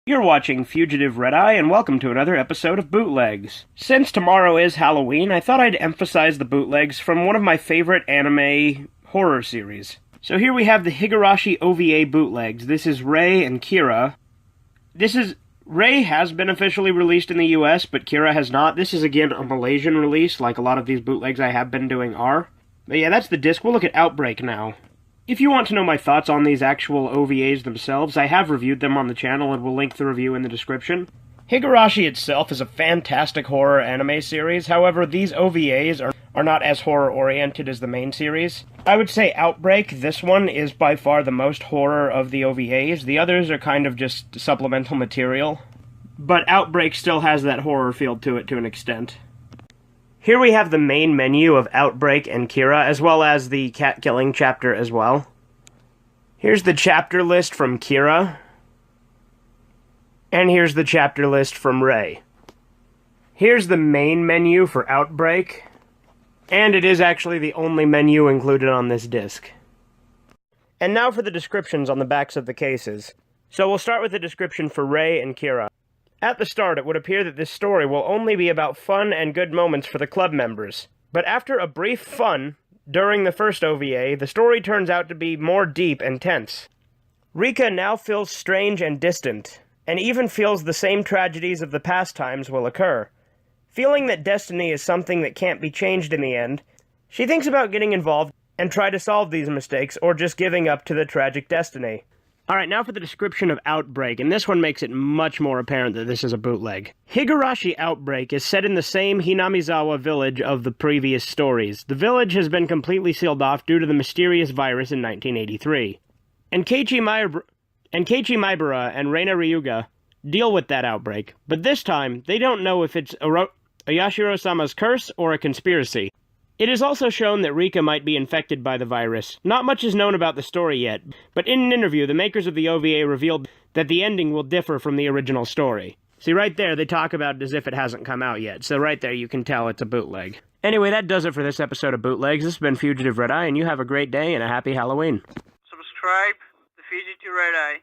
You're watching Fugitive Red-Eye, and welcome to another episode of Bootlegs. Since tomorrow is Halloween, I thought I'd emphasize the bootlegs from one of my favorite anime horror series. So here we have the Higurashi OVA bootlegs. This is Rei and Kira. Rei has been officially released in the US, but Kira has not. This is again a Malaysian release, like a lot of these bootlegs I have been doing are. But yeah, that's the disc. We'll look at Outbreak now. If you want to know my thoughts on these actual OVAs themselves, I have reviewed them on the channel and will link the review in the description. Higurashi itself is a fantastic horror anime series, however, these OVAs are not as horror-oriented as the main series. I would say Outbreak, this one, is by far the most horror of the OVAs. The others are kind of just supplemental material, but Outbreak still has that horror feel to it to an extent. Here we have the main menu of Outbreak and Kira, as well as the cat-killing chapter as well. Here's the chapter list from Kira. And here's the chapter list from Rei. Here's the main menu for Outbreak. And it is actually the only menu included on this disc. And now for the descriptions on the backs of the cases. So we'll start with the description for Rei and Kira. At the start, it would appear that this story will only be about fun and good moments for the club members. But after a brief fun during the first OVA, the story turns out to be more deep and tense. Rika now feels strange and distant, and even feels the same tragedies of the past times will occur. Feeling that destiny is something that can't be changed in the end, she thinks about getting involved and try to solve these mistakes or just giving up to the tragic destiny. Alright, now for the description of Outbreak, and this one makes it much more apparent that this is a bootleg. Higurashi Outbreak is set in the same Hinamizawa village of the previous stories. The village has been completely sealed off due to the mysterious virus in 1983. And Keiichi Maibara and Reina Ryuga deal with that outbreak, but this time, they don't know if it's a Yashiro-sama's curse or a conspiracy. It is also shown that Rika might be infected by the virus. Not much is known about the story yet, but in an interview, the makers of the OVA revealed that the ending will differ from the original story. See, right there, they talk about it as if it hasn't come out yet, so right there you can tell it's a bootleg. Anyway, that does it for this episode of Bootlegs. This has been Fugitive Red-Eye, and you have a great day and a happy Halloween. Subscribe to Fugitive Red-Eye.